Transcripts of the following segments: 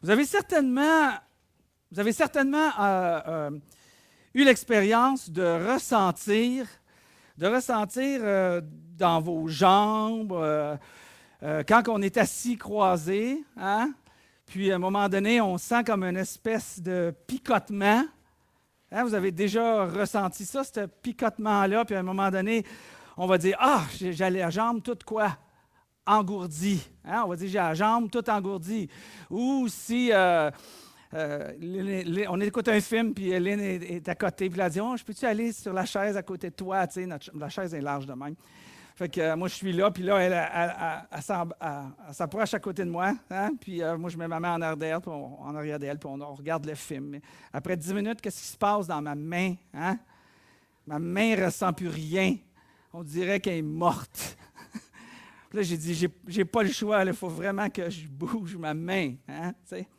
Vous avez certainement, vous avez certainement eu l'expérience de ressentir dans vos jambes, quand on est assis croisé, hein? Puis à un moment donné, on sent comme une espèce de picotement. Hein? Vous avez déjà ressenti ça, ce picotement-là, puis à un moment donné, on va dire « Ah, j'ai la jambe toute quoi? Engourdie. Hein? » On va dire « J'ai la jambe toute engourdie. » Ou si on écoute un film, puis Lynn est à côté, puis elle dit « Oh, je peux-tu aller sur la chaise à côté de toi? » Tu sais, la chaise est large de même. Fait que moi, je suis là, puis là, elle s'approche à côté de moi, hein? Puis moi, je mets ma main en arrière d'elle, puis on regarde le film. Après 10 minutes, qu'est-ce qui se passe dans ma main? Hein? Ma main ne ressent plus rien. On dirait qu'elle est morte. Puis là, j'ai dit, j'ai pas le choix, il faut vraiment que je bouge ma main. Hein? Tu sais?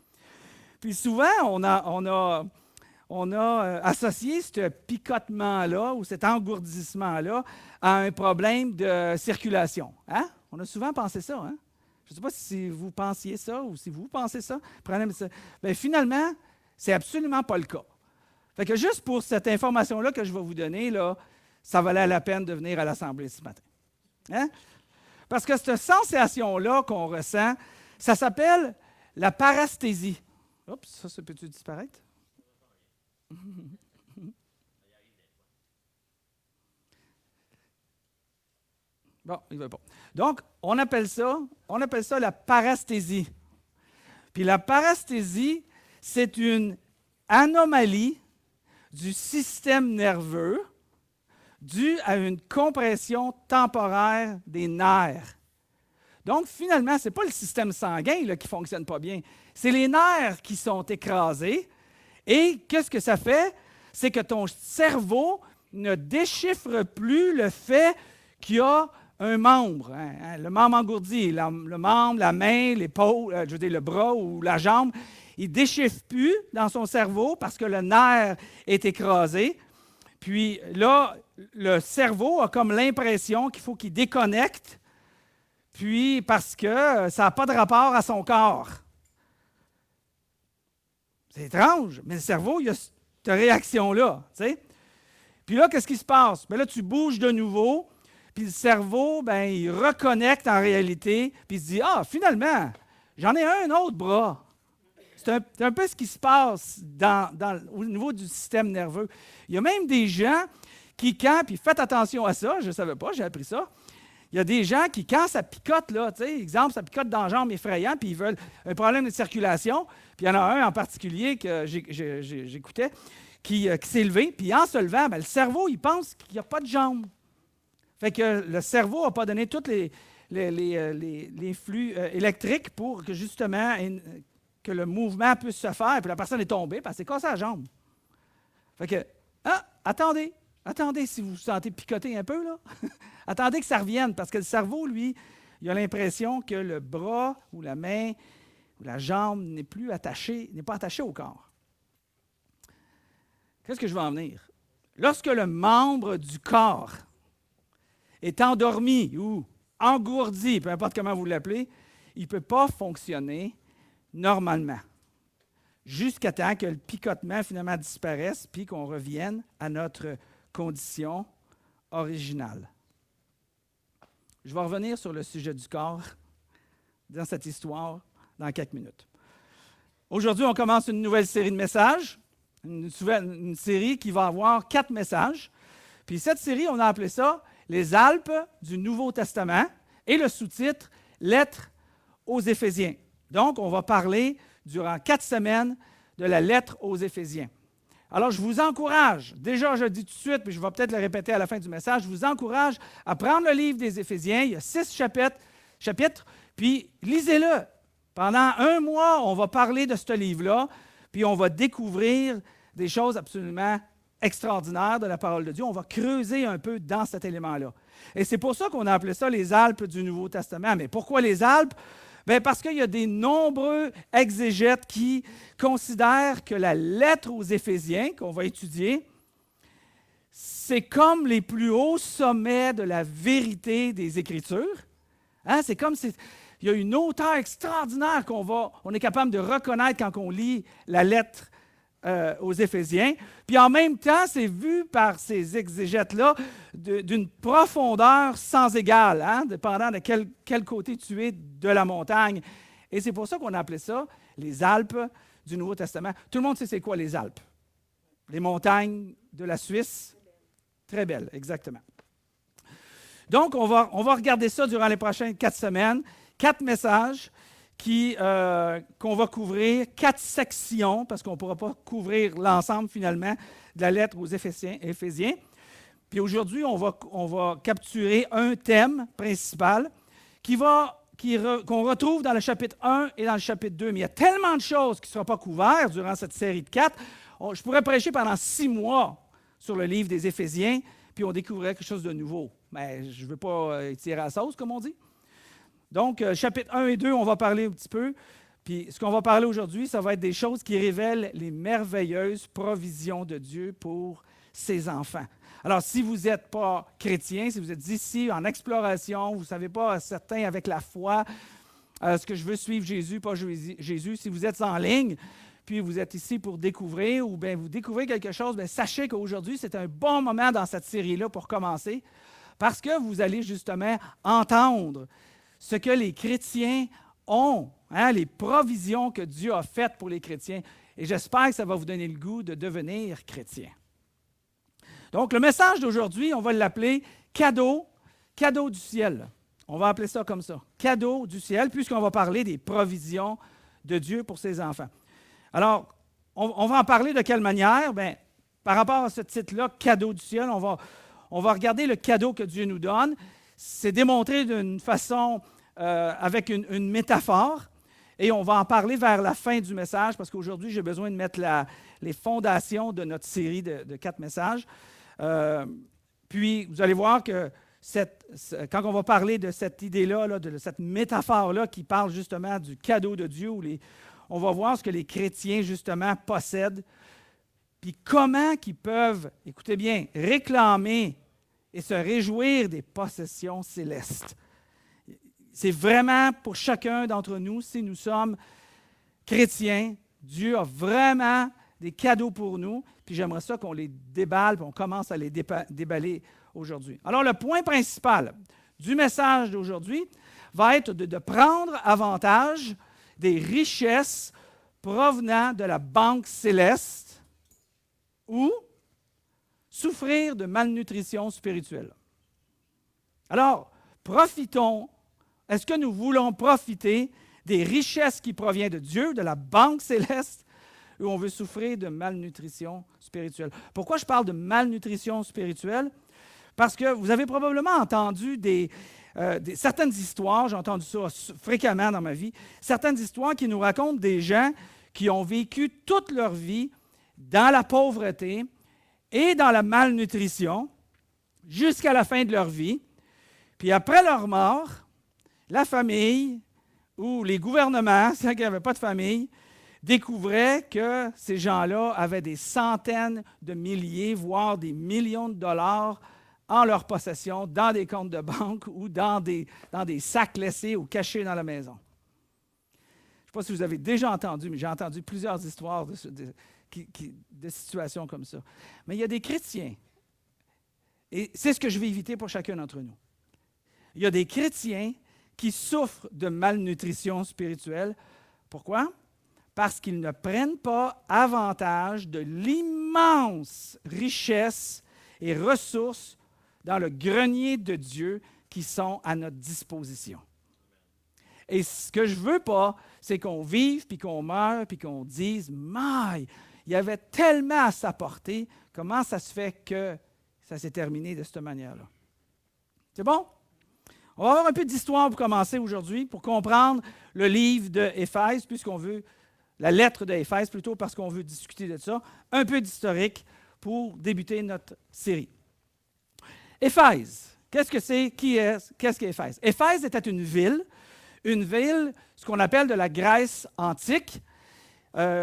Puis souvent, on a associé ce picotement-là ou cet engourdissement-là à un problème de circulation. Hein? On a souvent pensé ça. Hein? Je ne sais pas si vous pensiez ça ou si vous pensez ça. Bien, finalement, c'est absolument pas le cas. Fait que juste pour cette information-là que je vais vous donner, là, ça valait la peine de venir à l'Assemblée ce matin. Hein? Parce que cette sensation-là qu'on ressent, ça s'appelle la parasthésie. Oups, ça peut-tu disparaître? Bon, il ne veut pas. Donc, on appelle ça la parasthésie. Puis la parasthésie, c'est une anomalie du système nerveux due à une compression temporaire des nerfs. Donc, finalement, ce n'est pas le système sanguin là, qui ne fonctionne pas bien. C'est les nerfs qui sont écrasés. Et qu'est-ce que ça fait? C'est que ton cerveau ne déchiffre plus le fait qu'il y a un membre, hein, le membre engourdi, le membre, la main, l'épaule, je veux dire le bras ou la jambe. Il ne déchiffre plus dans son cerveau parce que le nerf est écrasé. Puis là, le cerveau a comme l'impression qu'il faut qu'il déconnecte, puis parce que ça n'a pas de rapport à son corps. C'est étrange, mais le cerveau, il a cette réaction-là. Tu sais? Puis là, qu'est-ce qui se passe? Bien là, tu bouges de nouveau, puis le cerveau, bien, il reconnecte en réalité, puis il se dit « Ah, finalement, j'en ai un autre bras. » C'est un peu ce qui se passe au niveau du système nerveux. Il y a même des gens qui, puis faites attention à ça, je ne savais pas, j'ai appris ça. Il y a des gens qui, quand ça picote, là, tu sais, exemple, ça picote dans la jambe effrayant, puis ils veulent un problème de circulation. Puis il y en a un en particulier que j'écoutais qui s'est levé, puis en se levant, bien, le cerveau, il pense qu'il n'y a pas de jambe. Fait que le cerveau n'a pas donné tous les flux électriques pour que justement que le mouvement puisse se faire, puis la personne est tombée parce qu'elle s'est cassée la jambe. Fait que, attendez si vous vous sentez picoter un peu, là. Attendez que ça revienne, parce que le cerveau, lui, il a l'impression que le bras ou la main ou la jambe n'est pas attaché au corps. Qu'est-ce que je veux en venir? Lorsque le membre du corps est endormi ou engourdi, peu importe comment vous l'appelez, il ne peut pas fonctionner normalement, jusqu'à temps que le picotement finalement disparaisse, puis qu'on revienne à notre condition originale. Je vais revenir sur le sujet du corps dans cette histoire dans quelques minutes. Aujourd'hui, on commence une nouvelle série de messages, une série qui va avoir 4 messages. Puis cette série, on a appelé ça « Les Alpes du Nouveau Testament » et le sous-titre « Lettre aux Éphésiens ». Donc, on va parler durant 4 semaines de la lettre aux Éphésiens. Alors, je vous encourage, déjà je le dis tout de suite, puis je vais peut-être le répéter à la fin du message, je vous encourage à prendre le livre des Éphésiens, il y a 6 chapitres, puis lisez-le. Pendant 1 mois, on va parler de ce livre-là, puis on va découvrir des choses absolument extraordinaires de la parole de Dieu. On va creuser un peu dans cet élément-là. Et c'est pour ça qu'on a appelé ça les Alpes du Nouveau Testament. Mais pourquoi les Alpes? Bien, parce qu'il y a des nombreux exégètes qui considèrent que la lettre aux Éphésiens, qu'on va étudier, c'est comme les plus hauts sommets de la vérité des Écritures. Hein? C'est comme Il y a une hauteur extraordinaire on est capable de reconnaître quand on lit la lettre aux Éphésiens. Puis en même temps, c'est vu par ces exégètes-là d'une profondeur sans égale, hein, dépendant de quel côté tu es de la montagne. Et c'est pour ça qu'on a appelé ça les Alpes du Nouveau Testament. Tout le monde sait c'est quoi les Alpes? Les montagnes de la Suisse. Très belles, exactement. Donc, on va regarder ça durant les prochaines 4 semaines. 4 messages qu'on va couvrir, 4 sections, parce qu'on ne pourra pas couvrir l'ensemble finalement de la lettre aux Éphésiens. Puis aujourd'hui, on va capturer un thème principal qu'on retrouve dans le chapitre 1 et dans le chapitre 2. Mais il y a tellement de choses qui ne seront pas couvertes durant cette série de 4. Je pourrais prêcher pendant 6 mois sur le livre des Éphésiens, puis on découvrirait quelque chose de nouveau. Mais je ne veux pas tirer à la sauce, comme on dit. Donc, chapitre 1 et 2, on va parler un petit peu. Puis ce qu'on va parler aujourd'hui, ça va être des choses qui révèlent les merveilleuses provisions de Dieu pour ses enfants. Alors, si vous n'êtes pas chrétien, si vous êtes ici en exploration, vous ne savez pas, certains avec la foi, est-ce que je veux suivre Jésus, pas Jésus, si vous êtes en ligne, puis vous êtes ici pour découvrir, ou bien vous découvrez quelque chose, bien sachez qu'aujourd'hui, c'est un bon moment dans cette série-là pour commencer, parce que vous allez justement entendre ce que les chrétiens ont, hein, les provisions que Dieu a faites pour les chrétiens. Et j'espère que ça va vous donner le goût de devenir chrétien. Donc, le message d'aujourd'hui, on va l'appeler « Cadeau du ciel ». On va appeler ça comme ça, « Cadeau du ciel », puisqu'on va parler des provisions de Dieu pour ses enfants. Alors, on va en parler de quelle manière? Bien, par rapport à ce titre-là, « Cadeau du ciel », on va regarder le cadeau que Dieu nous donne. C'est démontré d'une façon avec une métaphore, et on va en parler vers la fin du message, parce qu'aujourd'hui, j'ai besoin de mettre les fondations de notre série de 4 messages. Puis, vous allez voir que quand on va parler de cette idée-là, de cette métaphore-là qui parle justement du cadeau de Dieu, on va voir ce que les chrétiens, justement, possèdent, puis comment ils peuvent, écoutez bien, réclamer et se réjouir des possessions célestes. C'est vraiment pour chacun d'entre nous, si nous sommes chrétiens, Dieu a vraiment des cadeaux pour nous, puis j'aimerais ça qu'on les déballe, puis on commence à les déballer aujourd'hui. Alors, le point principal du message d'aujourd'hui va être de prendre avantage des richesses provenant de la banque céleste ou souffrir de malnutrition spirituelle. Alors, profitons. Est-ce que nous voulons profiter des richesses qui proviennent de Dieu, de la banque céleste, ou on veut souffrir de malnutrition spirituelle? Pourquoi je parle de malnutrition spirituelle? Parce que vous avez probablement entendu certaines histoires, j'ai entendu ça fréquemment dans ma vie, certaines histoires qui nous racontent des gens qui ont vécu toute leur vie dans la pauvreté et dans la malnutrition jusqu'à la fin de leur vie. Puis après leur mort, la famille ou les gouvernements, ceux qui n'avaient pas de famille, découvraient que ces gens-là avaient des centaines de milliers, voire des millions de dollars en leur possession, dans des comptes de banque ou dans des sacs laissés ou cachés dans la maison. Je ne sais pas si vous avez déjà entendu, mais j'ai entendu plusieurs histoires de situations comme ça. Mais il y a des chrétiens, et c'est ce que je vais éviter pour chacun d'entre nous. Il y a des chrétiens qui souffrent de malnutrition spirituelle. Pourquoi? Parce qu'ils ne prennent pas avantage de l'immense richesse et ressources dans le grenier de Dieu qui sont à notre disposition. Et ce que je ne veux pas, c'est qu'on vive, puis qu'on meure, puis qu'on dise « Maï, il y avait tellement à sa portée, comment ça se fait que ça s'est terminé de cette manière-là? » C'est bon? On va avoir un peu d'histoire pour commencer aujourd'hui, pour comprendre le livre d'Éphèse, puisqu'on veut, la lettre d'Éphèse plutôt, parce qu'on veut discuter de ça. Un peu d'historique pour débuter notre série. Éphèse, qu'est-ce que c'est? Qu'est-ce qu'Éphèse? Éphèse était une ville, ce qu'on appelle de la Grèce antique,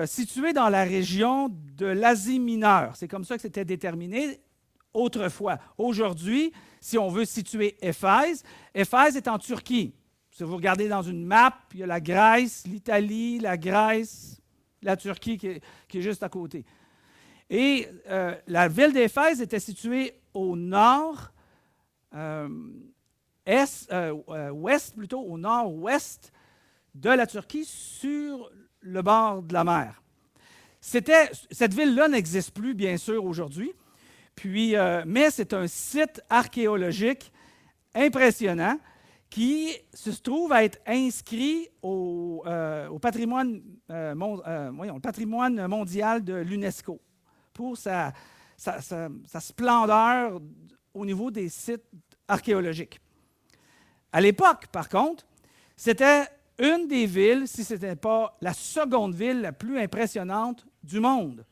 située dans la région de l'Asie mineure. C'est comme ça que c'était déterminé autrefois. Aujourd'hui, si on veut situer Éphèse, Éphèse est en Turquie. Si vous regardez dans une map, il y a la Grèce, l'Italie, la Grèce, la Turquie qui est juste à côté. Et la ville d'Éphèse était située au nord, ouest plutôt, au nord-ouest de la Turquie, sur le bord de la mer. Cette ville-là n'existe plus, bien sûr, aujourd'hui, mais c'est un site archéologique impressionnant qui se trouve à être inscrit au patrimoine, le patrimoine mondial de l'UNESCO pour sa splendeur au niveau des sites archéologiques. À l'époque, par contre, c'était une des villes, si ce n'était pas la seconde ville la plus impressionnante du monde.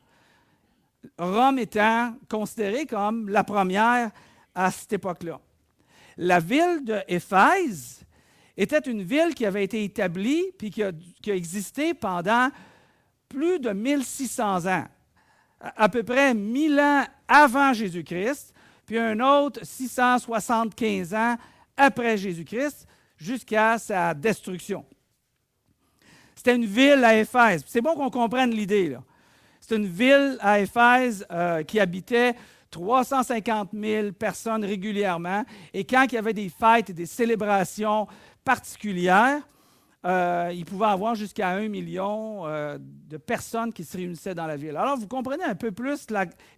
Rome étant considérée comme la première à cette époque-là. La ville d'Éphèse était une ville qui avait été établie puis qui a existé pendant plus de 1600 ans. À peu près 1000 ans avant Jésus-Christ, puis un autre 675 ans après Jésus-Christ, jusqu'à sa destruction. C'était une ville à Éphèse. C'est bon qu'on comprenne l'idée, là. C'est une ville à Éphèse qui habitait 350 000 personnes régulièrement. Et quand il y avait des fêtes et des célébrations particulières, il pouvait y avoir jusqu'à 1 million de personnes qui se réunissaient dans la ville. Alors, vous comprenez un peu plus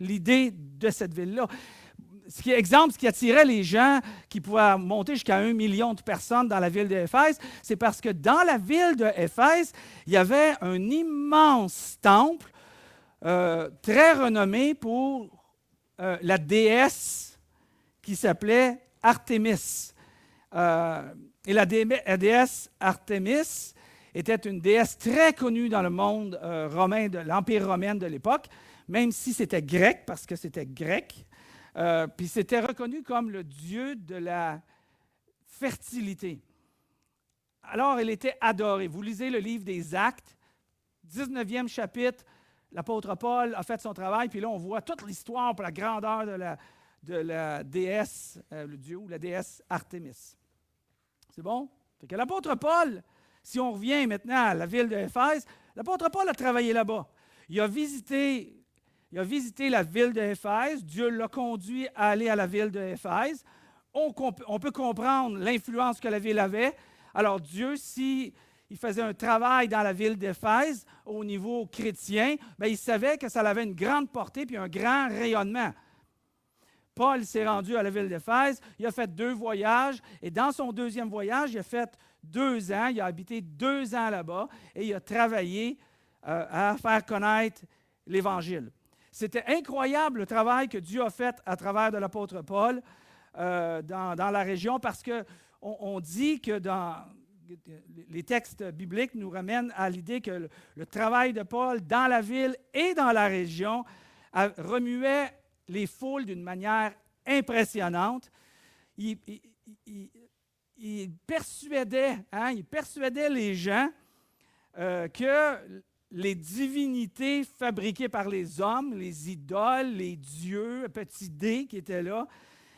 l'idée de cette ville-là. Ce qui attirait les gens qui pouvaient monter jusqu'à 1 million de personnes dans la ville d'Éphèse, c'est parce que dans la ville d'Éphèse, il y avait un immense temple très renommé pour la déesse qui s'appelait Artémis. Et la déesse Artémis était une déesse très connue dans le monde romain, de l'Empire romain de l'époque, même si c'était grec, parce que c'était grec. Puis c'était reconnu comme le dieu de la fertilité. Alors, elle était adorée. Vous lisez le livre des Actes, 19e chapitre, l'apôtre Paul a fait son travail, puis là, on voit toute l'histoire pour la grandeur de la déesse, le dieu ou la déesse Artémis. C'est bon? Fait que l'apôtre Paul, si on revient maintenant à la ville d'Éphèse, l'apôtre Paul a travaillé là-bas. Il a visité la ville d'Éphèse. Dieu l'a conduit à aller à la ville d'Éphèse. On peut comprendre l'influence que la ville avait. Alors Dieu, s'il faisait un travail dans la ville d'Éphèse au niveau chrétien, bien, il savait que ça avait une grande portée puis un grand rayonnement. Paul s'est rendu à la ville d'Éphèse, il a fait 2 voyages, et dans son 2e voyage, il a fait 2 ans, il a habité 2 ans là-bas, et il a travaillé à faire connaître l'Évangile. C'était incroyable le travail que Dieu a fait à travers de l'apôtre Paul dans la région, parce qu'on dit que dans les textes bibliques nous ramènent à l'idée que le travail de Paul dans la ville et dans la région remuait les foules d'une manière impressionnante. Il persuadait les gens que les divinités fabriquées par les hommes, les idoles, les dieux, petits dés qui étaient là,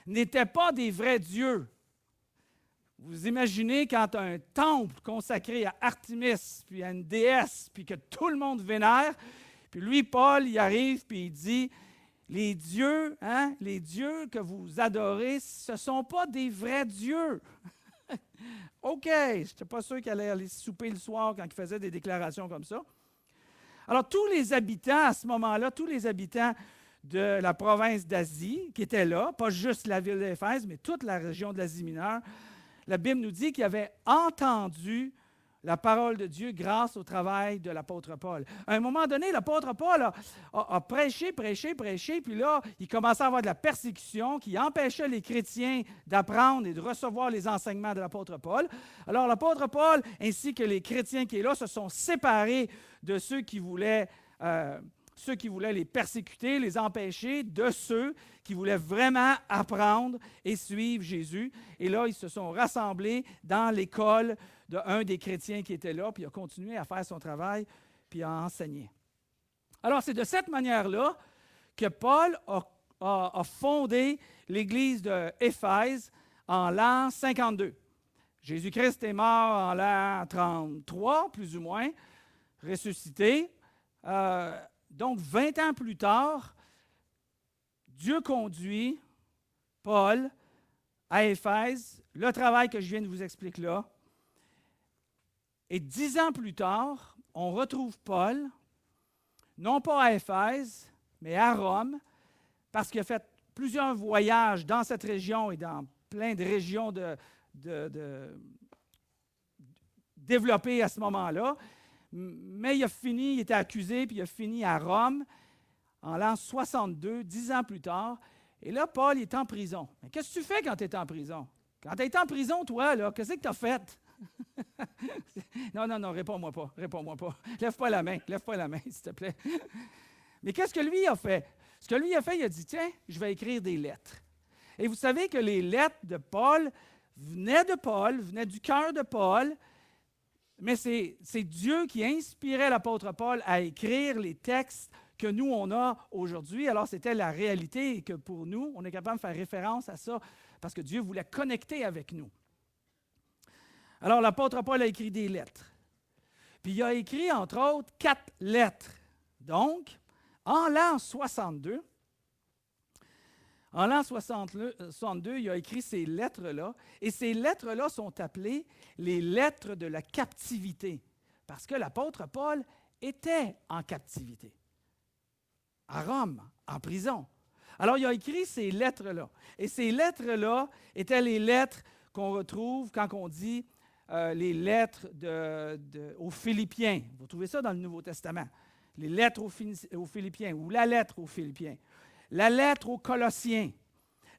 n'étaient pas des vrais dieux. Vous imaginez quand un temple consacré à Artémis, puis à une déesse, puis que tout le monde vénère, puis lui, Paul, il arrive, puis il dit... Les dieux que vous adorez, ce ne sont pas des vrais dieux. OK, je n'étais pas sûr qu'elle allait aller souper le soir quand il faisait des déclarations comme ça. Alors, tous les habitants, à ce moment-là, tous les habitants de la province d'Asie qui étaient là, pas juste la ville d'Éphèse, mais toute la région de l'Asie mineure, la Bible nous dit qu'ils avaient entendu la parole de Dieu grâce au travail de l'apôtre Paul. À un moment donné, l'apôtre Paul a prêché, puis là, il commençait à avoir de la persécution qui empêchait les chrétiens d'apprendre et de recevoir les enseignements de l'apôtre Paul. Alors, l'apôtre Paul, ainsi que les chrétiens qui étaient là, se sont séparés de ceux qui voulaient les persécuter, les empêcher, de ceux qui voulaient vraiment apprendre et suivre Jésus. Et là, ils se sont rassemblés dans l'école d'un des chrétiens qui était là, puis il a continué à faire son travail, puis à enseigner. Alors, c'est de cette manière-là que Paul a fondé l'église d'Éphèse en l'an 52. Jésus-Christ est mort en l'an 33, plus ou moins, ressuscité. Donc, 20 ans plus tard, Dieu conduit Paul à Éphèse, le travail que je viens de vous expliquer là. Et 10 ans plus tard, on retrouve Paul, non pas à Éphèse, mais à Rome, parce qu'il a fait plusieurs voyages dans cette région et dans plein de régions développées à ce moment-là. Mais il était accusé, puis il a fini à Rome en l'an 62, 10 ans plus tard. Et là, Paul est en prison. Mais qu'est-ce que tu fais quand tu es en prison? Quand tu es en prison, toi, là, qu'est-ce que tu as fait? Non, réponds-moi pas. Lève pas la main, s'il te plaît. Mais qu'est-ce que lui a fait? Ce que lui a fait, il a dit, tiens, je vais écrire des lettres. Et vous savez que les lettres de Paul venaient du cœur de Paul, mais c'est Dieu qui inspirait l'apôtre Paul à écrire les textes que nous, on a aujourd'hui. Alors, c'était la réalité et que pour nous, on est capable de faire référence à ça parce que Dieu voulait connecter avec nous. Alors, l'apôtre Paul a écrit des lettres. Puis, il a écrit, entre autres, 4 lettres. Donc, en l'an 62, il a écrit ces lettres-là. Et ces lettres-là sont appelées les lettres de la captivité. Parce que l'apôtre Paul était en captivité. À Rome, en prison. Alors, il a écrit ces lettres-là. Et ces lettres-là étaient les lettres qu'on retrouve quand on dit les lettres aux Philippiens. Vous trouvez ça dans le Nouveau Testament. Les lettres aux Philippiens ou la lettre aux Philippiens. La lettre aux Colossiens.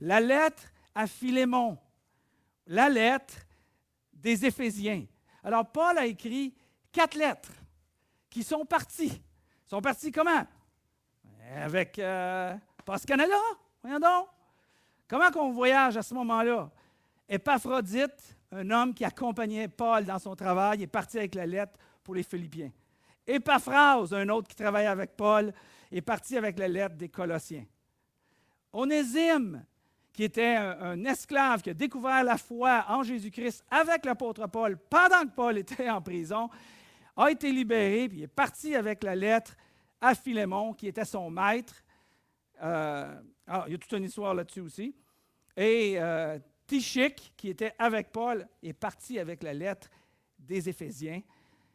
La lettre à Philémon. La lettre des Éphésiens. Alors, Paul a écrit 4 lettres qui sont parties. Ils sont parties comment? Avec Post Canada, voyons donc. Comment qu'on voyage à ce moment-là? Épaphrodite, un homme qui accompagnait Paul dans son travail, est parti avec la lettre pour les Philippiens. Épaphrase, un autre qui travaillait avec Paul, est parti avec la lettre des Colossiens. Onésime, qui était un esclave qui a découvert la foi en Jésus-Christ avec l'apôtre Paul pendant que Paul était en prison, a été libéré, puis est parti avec la lettre à Philémon, qui était son maître. Il y a toute une histoire là-dessus aussi. Et Tychique, qui était avec Paul, est parti avec la lettre des Éphésiens.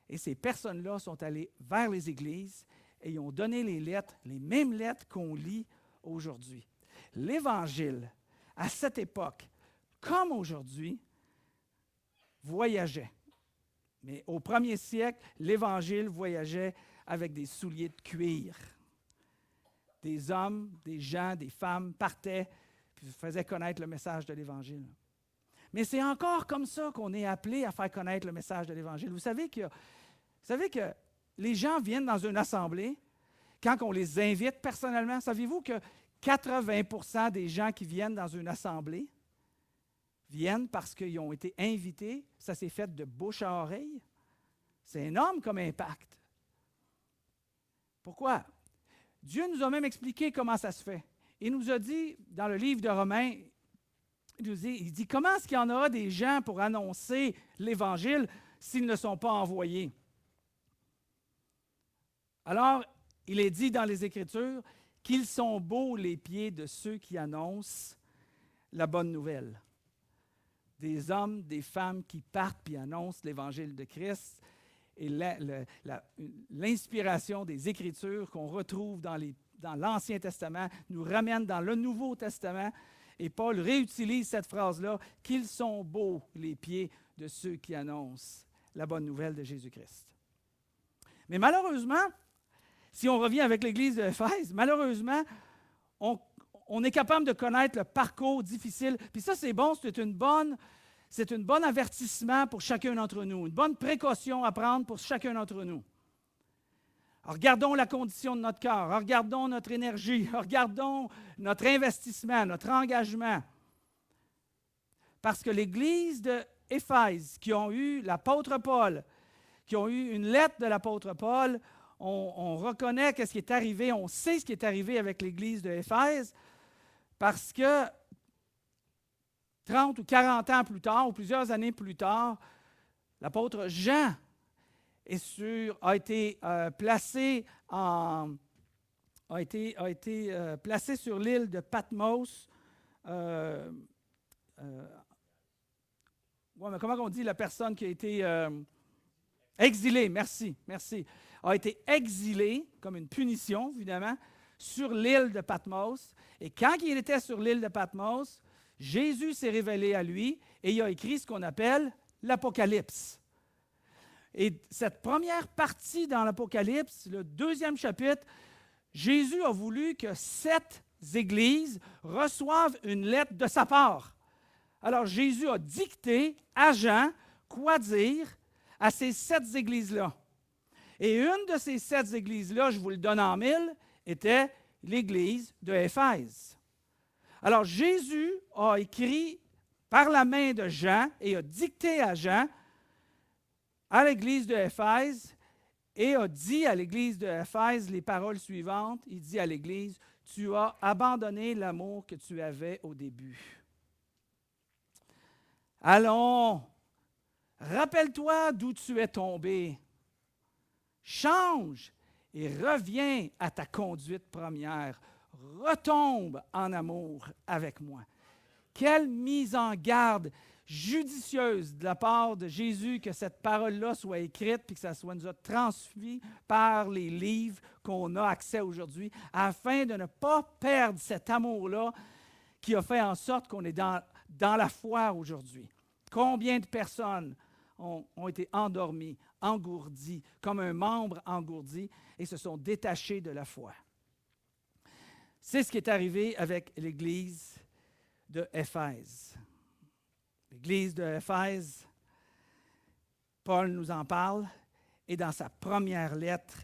Et ces personnes-là sont allées vers les églises et ils ont donné les lettres, les mêmes lettres qu'on lit aujourd'hui. L'Évangile, à cette époque, comme aujourd'hui, voyageait. Mais au 1er siècle, l'Évangile voyageait avec des souliers de cuir. Des hommes, des gens, des femmes partaient et faisaient connaître le message de l'Évangile. Mais c'est encore comme ça qu'on est appelé à faire connaître le message de l'Évangile. Vous savez que les gens viennent dans une assemblée, quand on les invite personnellement, saviez-vous que 80% des gens qui viennent dans une assemblée viennent parce qu'ils ont été invités, ça s'est fait de bouche à oreille? C'est énorme comme impact. Pourquoi? Dieu nous a même expliqué comment ça se fait. Il nous a dit, dans le livre de Romains, il dit, comment est-ce qu'il y en aura des gens pour annoncer l'Évangile s'ils ne sont pas envoyés? Alors, il est dit dans les Écritures qu'ils sont beaux les pieds de ceux qui annoncent la bonne nouvelle. Des hommes, des femmes qui partent et annoncent l'Évangile de Christ. Et l'inspiration des Écritures qu'on retrouve dans l'Ancien Testament nous ramène dans le Nouveau Testament. Et Paul réutilise cette phrase-là, « qu'ils sont beaux les pieds de ceux qui annoncent la bonne nouvelle de Jésus-Christ ». Mais malheureusement, si on revient avec l'Église d'Éphèse, malheureusement, on est capable de connaître le parcours difficile. Puis ça, c'est bon, c'est un bon avertissement pour chacun d'entre nous, une bonne précaution à prendre pour chacun d'entre nous. Alors, regardons la condition de notre cœur, regardons notre énergie, regardons notre investissement, notre engagement. Parce que l'Église d'Éphèse, qui ont eu l'apôtre Paul, qui ont eu une lettre de l'apôtre Paul, on reconnaît ce qui est arrivé, on sait ce qui est arrivé avec l'Église d'Éphèse, parce que 30 ou 40 ans plus tard, ou plusieurs années plus tard, l'apôtre Jean a été placé sur l'île de Patmos. Mais comment on dit la personne qui a été exilée, merci, a été exilé comme une punition, évidemment, sur l'île de Patmos. Et quand il était sur l'île de Patmos, Jésus s'est révélé à lui et il a écrit ce qu'on appelle l'Apocalypse. Et cette première partie dans l'Apocalypse, le 2e chapitre, Jésus a voulu que 7 églises reçoivent une lettre de sa part. Alors Jésus a dicté à Jean quoi dire à ces 7 églises-là. Et une de ces 7 églises-là, je vous le donne en mille, était l'église de Éphèse. Alors Jésus a écrit par la main de Jean et a dicté à Jean à l'église de Éphèse et a dit à l'église de Éphèse les paroles suivantes. Il dit à l'église, « Tu as abandonné l'amour que tu avais au début. » Allons, rappelle-toi d'où tu es tombé. Change et reviens à ta conduite première. Retombe en amour avec moi. Quelle mise en garde judicieuse de la part de Jésus que cette parole-là soit écrite puis que ça soit nous a transmis par les livres qu'on a accès aujourd'hui afin de ne pas perdre cet amour-là qui a fait en sorte qu'on est dans la foi aujourd'hui. Combien de personnes ont été endormies, engourdies, comme un membre engourdi et se sont détachées de la foi. C'est ce qui est arrivé avec l'Église de Éphèse. L'Église de Éphèse, Paul nous en parle, et dans sa première lettre,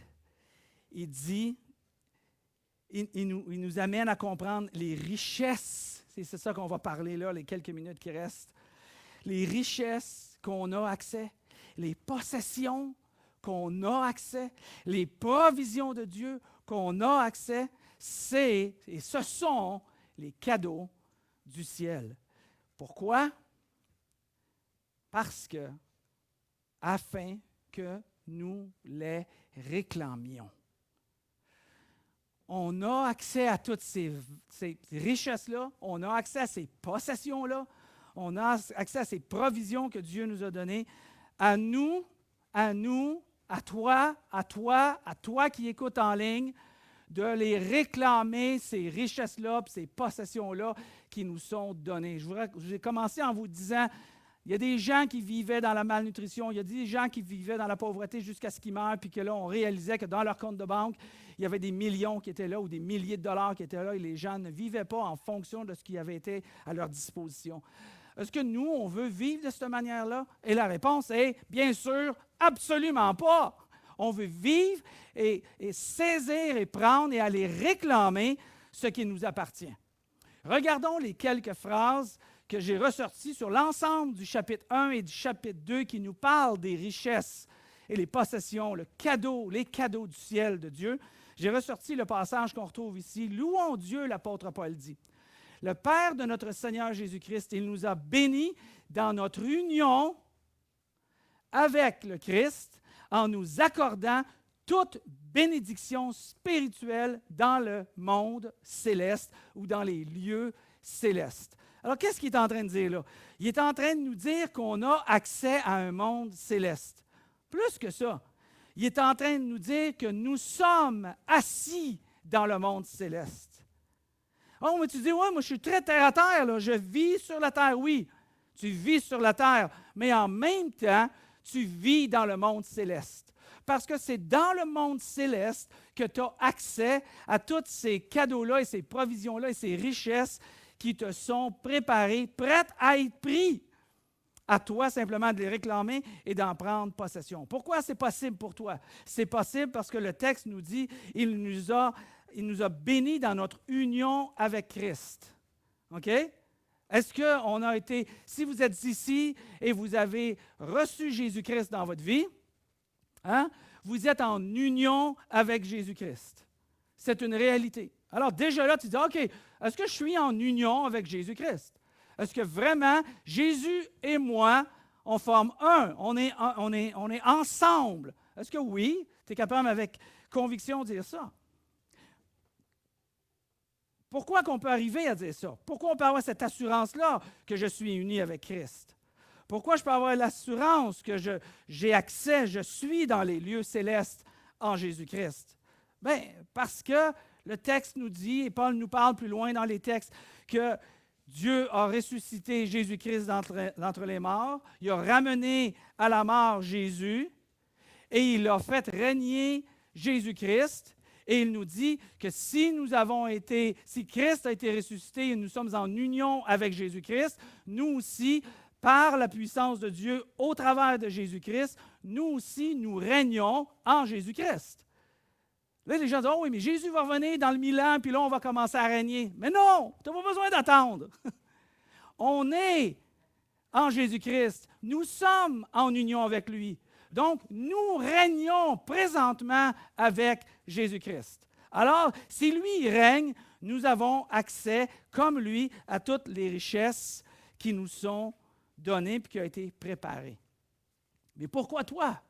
il dit, il nous amène à comprendre les richesses, c'est ça qu'on va parler là, les quelques minutes qui restent, les richesses qu'on a accès, les possessions qu'on a accès, les provisions de Dieu qu'on a accès, ce sont les cadeaux du ciel. Pourquoi? Parce que, afin que nous les réclamions. On a accès à toutes ces richesses-là, on a accès à ces possessions-là, on a accès à ces provisions que Dieu nous a données. À nous, à toi qui écoutes en ligne, de les réclamer, ces richesses-là, ces possessions-là qui nous sont données. J'ai commencé en vous disant, il y a des gens qui vivaient dans la malnutrition, il y a des gens qui vivaient dans la pauvreté jusqu'à ce qu'ils meurent, puis que là, on réalisait que dans leur compte de banque, il y avait des millions qui étaient là ou des milliers de dollars qui étaient là, et les gens ne vivaient pas en fonction de ce qui avait été à leur disposition. Est-ce que nous, on veut vivre de cette manière-là? Et la réponse est, bien sûr, absolument pas. On veut vivre et saisir et prendre et aller réclamer ce qui nous appartient. Regardons les quelques phrases que j'ai ressorties sur l'ensemble du chapitre 1 et du chapitre 2 qui nous parlent des richesses et les possessions, les cadeaux du ciel de Dieu. J'ai ressorti le passage qu'on retrouve ici. « Louons Dieu », l'apôtre Paul dit. Le Père de notre Seigneur Jésus-Christ, il nous a bénis dans notre union avec le Christ en nous accordant toute bénédiction spirituelle dans le monde céleste ou dans les lieux célestes. Alors, qu'est-ce qu'il est en train de dire là? Il est en train de nous dire qu'on a accès à un monde céleste. Plus que ça, il est en train de nous dire que nous sommes assis dans le monde céleste. Oh, mais tu dis, ouais, moi je suis très terre à terre, là. Je vis sur la terre. Oui, tu vis sur la terre, mais en même temps, tu vis dans le monde céleste. Parce que c'est dans le monde céleste que tu as accès à tous ces cadeaux-là et ces provisions-là et ces richesses qui te sont préparées, prêtes à être prises. À toi simplement de les réclamer et d'en prendre possession. Pourquoi c'est possible pour toi? C'est possible parce que le texte nous dit, il nous a bénis dans notre union avec Christ. OK? Est-ce qu'on a été, si vous êtes ici et vous avez reçu Jésus-Christ dans votre vie, vous êtes en union avec Jésus-Christ. C'est une réalité. Alors déjà là, tu dis, OK, est-ce que je suis en union avec Jésus-Christ? Est-ce que vraiment, Jésus et moi, on forme un, on est ensemble? Est-ce que oui, tu es capable avec conviction de dire ça? Pourquoi qu'on peut arriver à dire ça? Pourquoi on peut avoir cette assurance-là que je suis uni avec Christ? Pourquoi je peux avoir l'assurance que j'ai accès, je suis dans les lieux célestes en Jésus-Christ? Bien, parce que le texte nous dit, et Paul nous parle plus loin dans les textes, que Dieu a ressuscité Jésus-Christ d'entre les morts, il a ramené à la mort Jésus, et il a fait régner Jésus-Christ. Et il nous dit que si Christ a été ressuscité et nous sommes en union avec Jésus-Christ, nous aussi, par la puissance de Dieu, au travers de Jésus-Christ, nous aussi, nous régnons en Jésus-Christ. Là, les gens disent, oh oui, mais Jésus va revenir dans le 1000 ans, puis là, on va commencer à régner. Mais non, tu n'as pas besoin d'attendre. On est en Jésus-Christ. Nous sommes en union avec lui. Donc, nous régnons présentement avec Jésus-Christ. Alors, si lui il règne, nous avons accès, comme lui, à toutes les richesses qui nous sont données et qui ont été préparées. Mais pourquoi toi?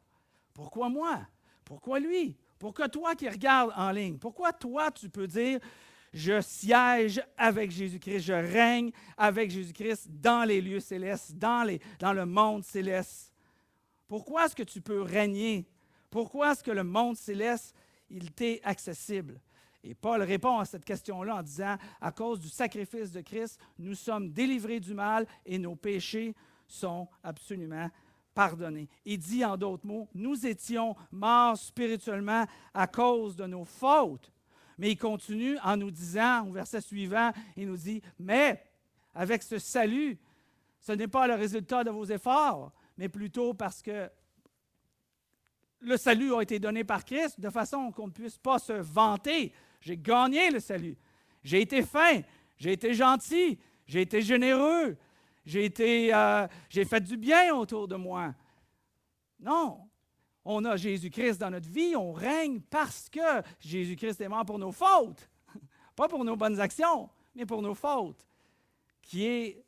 Pourquoi moi? Pourquoi lui? Pourquoi toi qui regardes en ligne? Pourquoi toi tu peux dire « Je siège avec Jésus-Christ, je règne avec Jésus-Christ dans les lieux célestes, dans le monde céleste ». Pourquoi est-ce que tu peux régner? Pourquoi est-ce que le monde céleste, il t'est accessible? Et Paul répond à cette question-là en disant, à cause du sacrifice de Christ, nous sommes délivrés du mal et nos péchés sont absolument pardonnés. Il dit en d'autres mots, nous étions morts spirituellement à cause de nos fautes. Mais il continue en nous disant, au verset suivant, il nous dit, mais avec ce salut, ce n'est pas le résultat de vos efforts, mais plutôt parce que le salut a été donné par Christ de façon qu'on ne puisse pas se vanter. J'ai gagné le salut. J'ai été fin, j'ai été gentil, j'ai été généreux, j'ai fait du bien autour de moi. Non, on a Jésus-Christ dans notre vie, on règne parce que Jésus-Christ est mort pour nos fautes. Pas pour nos bonnes actions, mais pour nos fautes, qui est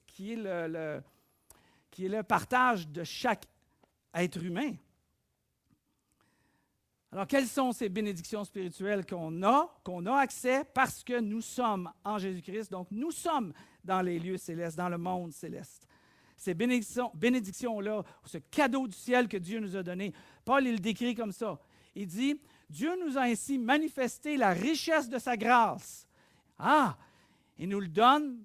le partage de chaque être humain. Alors, quelles sont ces bénédictions spirituelles qu'on a accès parce que nous sommes en Jésus-Christ, donc nous sommes dans les lieux célestes, dans le monde céleste. Ces bénédictions-là, ce cadeau du ciel que Dieu nous a donné, Paul, il le décrit comme ça. Il dit, Dieu nous a ainsi manifesté la richesse de sa grâce. Il nous le donne,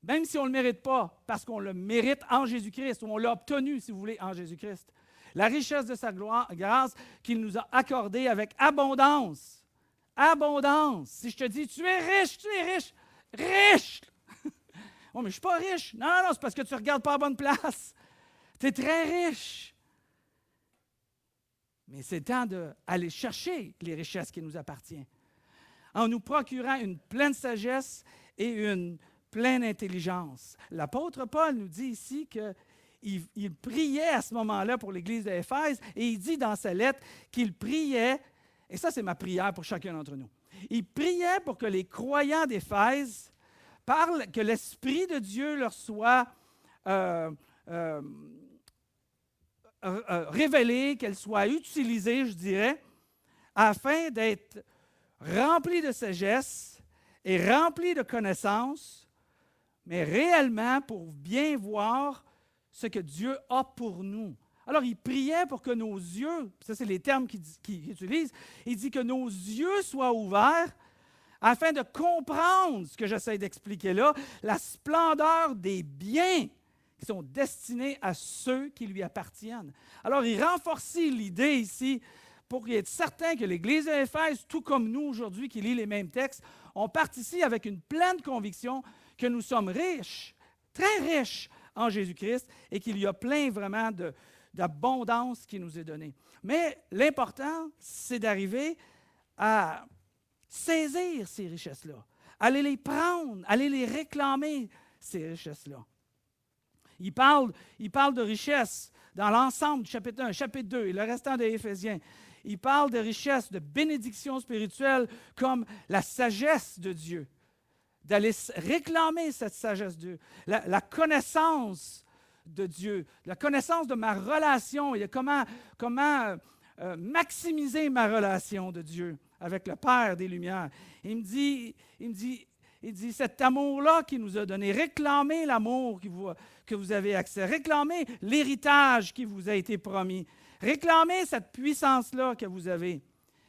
même si on ne le mérite pas, parce qu'on le mérite en Jésus-Christ, ou on l'a obtenu, si vous voulez, en Jésus-Christ. La richesse de sa grâce qu'il nous a accordée avec abondance. Abondance. Si je te dis, tu es riche, riche. Oh, mais je ne suis pas riche. Non, c'est parce que tu ne regardes pas à bonne place. Tu es très riche. Mais c'est temps d'aller chercher les richesses qui nous appartiennent. En nous procurant une pleine sagesse et une pleine intelligence. L'apôtre Paul nous dit ici qu'il priait à ce moment-là pour l'Église d'Éphèse et il dit dans sa lettre qu'il priait, et ça c'est ma prière pour chacun d'entre nous, il priait pour que les croyants d'Éphèse parlent, que l'Esprit de Dieu leur soit révélé, qu'elle soit utilisée, je dirais, afin d'être remplis de sagesse et remplis de connaissances, mais réellement pour bien voir ce que Dieu a pour nous. Alors, il priait pour que nos yeux, ça c'est les termes qu'il utilise, il dit que nos yeux soient ouverts afin de comprendre ce que j'essaie d'expliquer là, la splendeur des biens qui sont destinés à ceux qui lui appartiennent. Alors, il renforce l'idée ici pour être certain que l'Église d'Éphèse, tout comme nous aujourd'hui qui lit les mêmes textes, on participe avec une pleine conviction que nous sommes riches, très riches en Jésus-Christ et qu'il y a plein vraiment d'abondance qui nous est donnée. Mais l'important, c'est d'arriver à saisir ces richesses-là, aller les prendre, aller les réclamer, ces richesses-là. Il parle de richesses dans l'ensemble du chapitre 1, chapitre 2 et le restant des Éphésiens. Il parle de richesses, de bénédictions spirituelles comme la sagesse de Dieu, d'aller réclamer cette sagesse de Dieu, la connaissance de Dieu, la connaissance de ma relation et de comment maximiser ma relation de Dieu avec le Père des Lumières. Il dit, cet amour-là qu'il nous a donné, réclamez l'amour que vous avez accès, réclamez l'héritage qui vous a été promis, réclamez cette puissance-là que vous avez.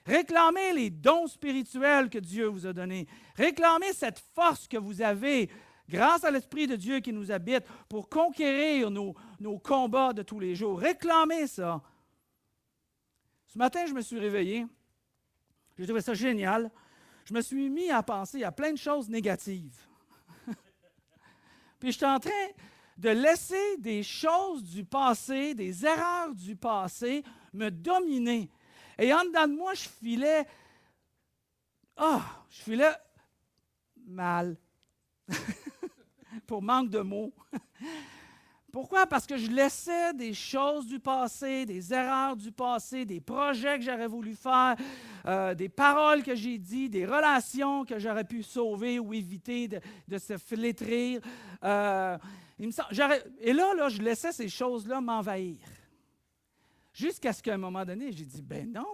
Réclamez les dons spirituels que Dieu vous a donnés. Réclamez cette force que vous avez grâce à l'Esprit de Dieu qui nous habite pour conquérir nos combats de tous les jours. Réclamez ça. Ce matin, je me suis réveillé. J'ai trouvé ça génial. Je me suis mis à penser à plein de choses négatives. Puis je suis en train de laisser des choses du passé, des erreurs du passé me dominer. Et en dedans de moi, je filais mal, pour manque de mots. Pourquoi? Parce que je laissais des choses du passé, des erreurs du passé, des projets que j'aurais voulu faire, des paroles que j'ai dites, des relations que j'aurais pu sauver ou éviter de se flétrir. Et là, je laissais ces choses-là m'envahir. Jusqu'à ce qu'à un moment donné, j'ai dit, ben non,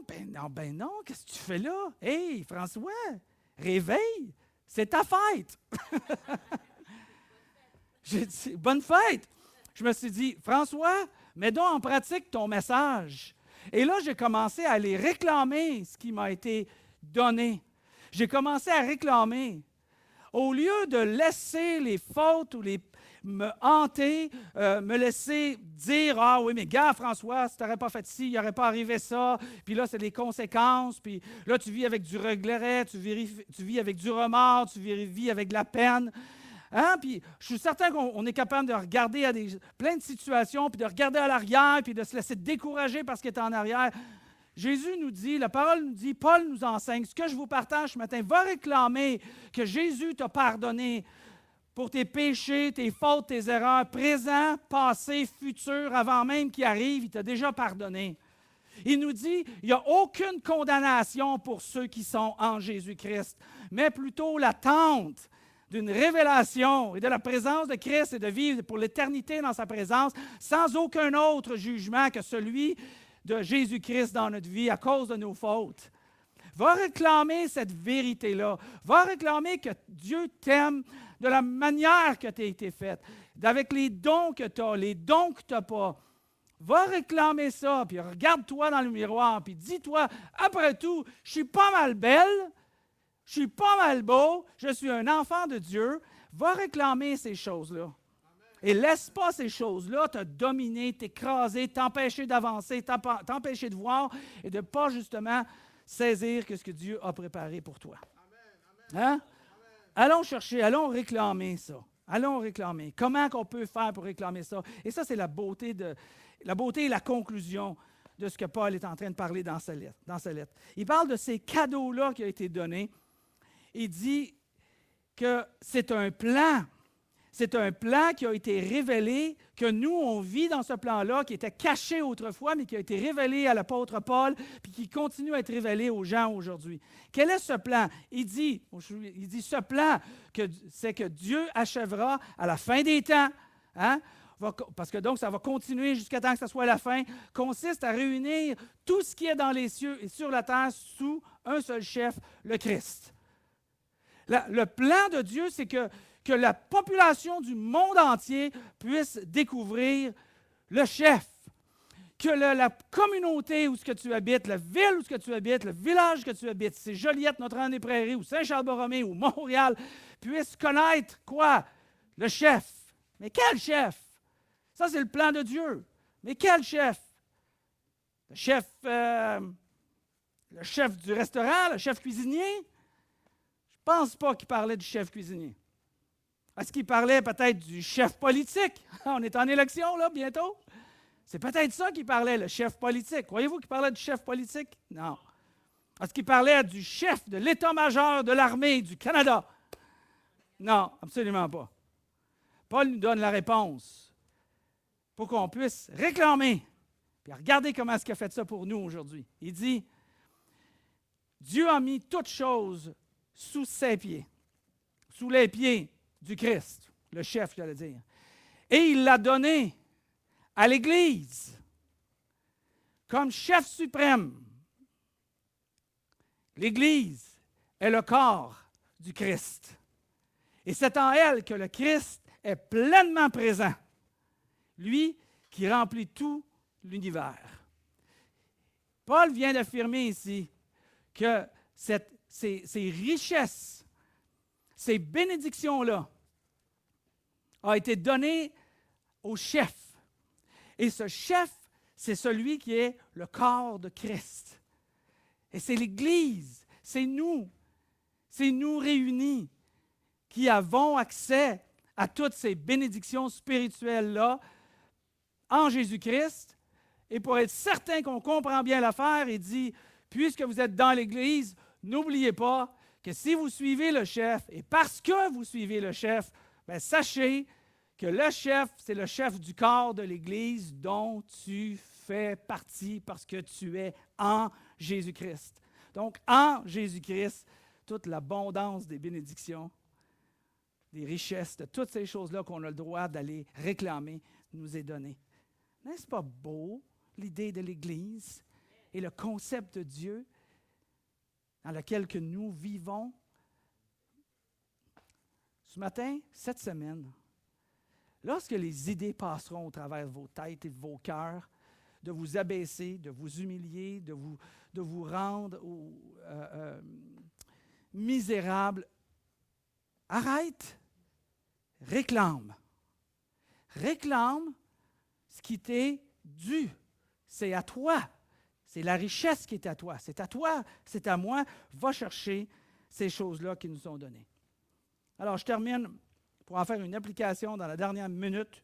qu'est-ce que tu fais là? Hey, François, réveille, c'est ta fête. J'ai dit, bonne fête. Je me suis dit, François, mets donc en pratique ton message. Et là, j'ai commencé à aller réclamer ce qui m'a été donné. J'ai commencé à réclamer. Au lieu de laisser les fautes ou me hanter, me laisser dire « Ah oui, mais gars, François, si tu n'aurais pas fait ci, il n'y aurait pas arrivé ça. » Puis là, c'est les conséquences. Puis là, tu vis avec du regret, tu vis avec du remords, tu vis avec de la peine. Hein? Puis je suis certain qu'on est capable de regarder à plein de situations, puis de regarder à l'arrière, puis de se laisser décourager parce qu'il est en arrière. Jésus nous dit, la parole nous dit, Paul nous enseigne, ce que je vous partage ce matin, va réclamer que Jésus t'a pardonné pour tes péchés, tes fautes, tes erreurs, présents, passés, futurs, avant même qu'ils arrivent, il t'a déjà pardonné. Il nous dit, il n'y a aucune condamnation pour ceux qui sont en Jésus-Christ, mais plutôt l'attente d'une révélation et de la présence de Christ et de vivre pour l'éternité dans sa présence sans aucun autre jugement que celui de Jésus-Christ dans notre vie à cause de nos fautes. Va réclamer cette vérité-là. Va réclamer que Dieu t'aime de la manière que tu as été faite, avec les dons que tu as, les dons que tu n'as pas. Va réclamer ça, puis regarde-toi dans le miroir, puis dis-toi, après tout, je suis pas mal belle, je suis pas mal beau, je suis un enfant de Dieu. Va réclamer ces choses-là. Et laisse pas ces choses-là te dominer, t'écraser, t'empêcher d'avancer, t'empêcher de voir et de ne pas justement saisir ce que Dieu a préparé pour toi. Hein? Allons chercher, allons réclamer ça. Allons réclamer. Comment qu'on peut faire pour réclamer ça? Et ça, c'est la beauté et la conclusion de ce que Paul est en train de parler dans sa lettre. Il parle de ces cadeaux-là qui ont été donnés. Il dit que c'est un plan. C'est un plan qui a été révélé, que nous, on vit dans ce plan-là, qui était caché autrefois, mais qui a été révélé à l'apôtre Paul, puis qui continue à être révélé aux gens aujourd'hui. Quel est ce plan? Il dit ce plan, c'est que Dieu achèvera à la fin des temps, hein? Parce que donc, ça va continuer jusqu'à temps que ce soit la fin, consiste à réunir tout ce qui est dans les cieux et sur la terre sous un seul chef, le Christ. Le plan de Dieu, c'est que la population du monde entier puisse découvrir le chef, que la communauté où ce que tu habites, la ville où ce que tu habites, le village que tu habites, c'est Joliette, Notre-Dame-des-Prairies ou Saint-Charles-Borromée ou Montréal, puisse connaître quoi? Le chef. Mais quel chef? Ça, c'est le plan de Dieu. Mais quel chef? Le chef du restaurant, le chef cuisinier? Je ne pense pas qu'il parlait du chef cuisinier. Est-ce qu'il parlait peut-être du chef politique? On est en élection, là, bientôt. C'est peut-être ça qu'il parlait, le chef politique. Croyez-vous qu'il parlait du chef politique? Non. Est-ce qu'il parlait du chef de l'état-major de l'armée du Canada? Non, absolument pas. Paul nous donne la réponse pour qu'on puisse réclamer. Puis regardez comment est-ce qu'il a fait ça pour nous aujourd'hui. Il dit, Dieu a mis toutes choses sous ses pieds. sous les pieds du Christ, le chef, j'allais dire. Et il l'a donné à l'Église comme chef suprême. L'Église est le corps du Christ. Et c'est en elle que le Christ est pleinement présent. Lui qui remplit tout l'univers. Paul vient d'affirmer ici que ces richesses, ces bénédictions-là, ont été données au chef. Et ce chef, c'est celui qui est le corps de Christ. Et c'est l'Église, c'est nous réunis qui avons accès à toutes ces bénédictions spirituelles-là en Jésus-Christ. Et pour être certain qu'on comprend bien l'affaire, il dit, puisque vous êtes dans l'Église, n'oubliez pas que si vous suivez le chef, et parce que vous suivez le chef, bien, sachez que le chef, c'est le chef du corps de l'Église dont tu fais partie parce que tu es en Jésus-Christ. Donc, en Jésus-Christ, toute l'abondance des bénédictions, des richesses, de toutes ces choses-là qu'on a le droit d'aller réclamer, nous est donnée. N'est-ce pas beau, l'idée de l'Église et le concept de Dieu dans lequel que nous vivons? Ce matin, cette semaine, lorsque les idées passeront au travers de vos têtes et de vos cœurs, de vous abaisser, de vous humilier, de vous rendre misérable, arrête, réclame. Réclame ce qui t'est dû. C'est à toi. C'est la richesse qui est à toi. C'est à toi, c'est à moi. Va chercher ces choses-là qui nous sont données. Alors, je termine pour en faire une application dans la dernière minute.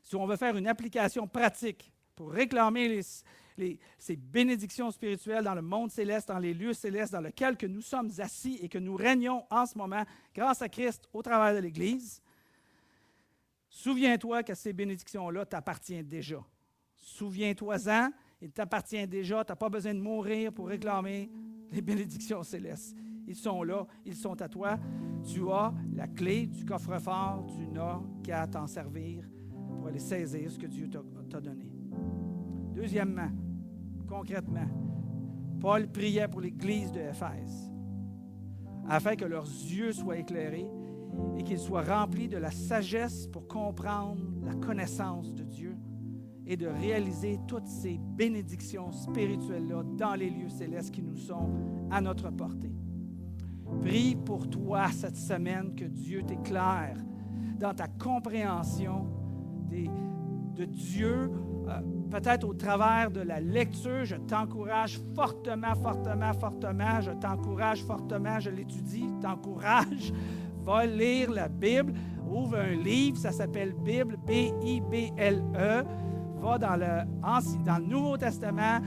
Si on veut faire une application pratique pour réclamer ces bénédictions spirituelles dans le monde céleste, dans les lieux célestes dans lesquels que nous sommes assis et que nous régnons en ce moment grâce à Christ au travers de l'Église, souviens-toi que ces bénédictions-là t'appartiennent déjà. Souviens-toi-en, il t'appartient déjà, tu n'as pas besoin de mourir pour réclamer les bénédictions célestes. Ils sont là, ils sont à toi. Tu as la clé du coffre-fort, tu n'as qu'à t'en servir pour aller saisir ce que Dieu t'a donné. Deuxièmement, concrètement, Paul priait pour l'Église de Éphèse, afin que leurs yeux soient éclairés et qu'ils soient remplis de la sagesse pour comprendre la connaissance de Dieu et de réaliser toutes ces bénédictions spirituelles-là dans les lieux célestes qui nous sont à notre portée. Prie pour toi cette semaine que Dieu t'éclaire dans ta compréhension de Dieu, peut-être au travers de la lecture. Je t'encourage fortement, je t'encourage fortement, je l'étudie, t'encourage, va lire la Bible, ouvre un livre, ça s'appelle Bible, B-I-B-L-E, va dans le Nouveau Testament,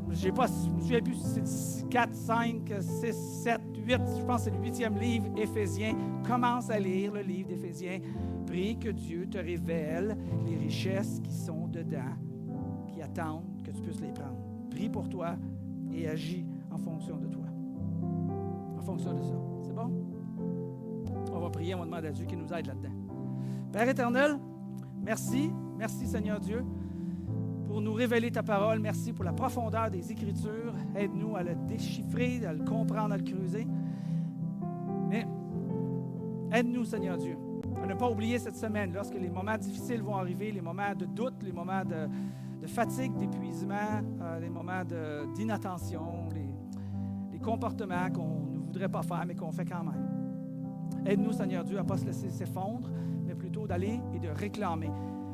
je ne me souviens plus si c'est 4, 5, 6, 7, 8, je pense que c'est le 8e livre, Éphésiens. Commence à lire le livre d'Éphésiens. Prie que Dieu te révèle les richesses qui sont dedans, qui attendent que tu puisses les prendre. Prie pour toi et agis en fonction de toi. En fonction de ça. C'est bon? On va prier, on va demander à Dieu qu'il nous aide là-dedans. Père éternel, merci. Merci Seigneur Dieu pour nous révéler ta parole. Merci pour la profondeur des Écritures. Aide-nous à le déchiffrer, à le comprendre, à le creuser. Mais aide-nous, Seigneur Dieu, à ne pas oublier cette semaine, lorsque les moments difficiles vont arriver, les moments de doute, les moments de fatigue, d'épuisement, les moments d'inattention, les comportements qu'on ne voudrait pas faire, mais qu'on fait quand même. Aide-nous, Seigneur Dieu, à ne pas se laisser s'effondrer, mais plutôt d'aller et de réclamer.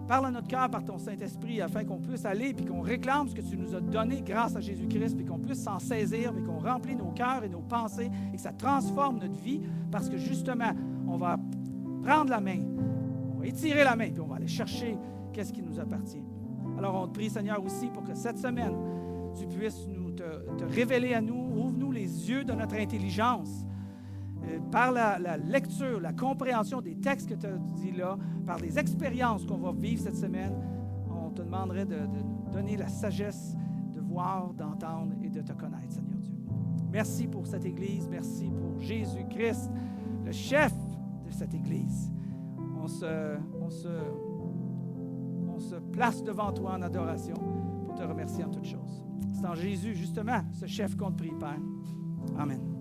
Parle à notre cœur par ton Saint-Esprit afin qu'on puisse aller et qu'on réclame ce que tu nous as donné grâce à Jésus-Christ, puis qu'on puisse s'en saisir, puis qu'on remplit nos cœurs et nos pensées et que ça transforme notre vie parce que justement, on va prendre la main, on va étirer la main, puis on va aller chercher qu'est-ce qui nous appartient. Alors, on te prie, Seigneur, aussi pour que cette semaine, tu puisses te révéler à nous, ouvre-nous les yeux de notre intelligence, par la lecture, la compréhension des textes que tu as dit là, par les expériences qu'on va vivre cette semaine, on te demanderait de donner la sagesse de voir, d'entendre et de te connaître, Seigneur Dieu. Merci pour cette Église, merci pour Jésus-Christ, le chef de cette Église. On se place devant toi en adoration pour te remercier en toutes choses. C'est en Jésus, justement, ce chef qu'on te prie, Père. Amen.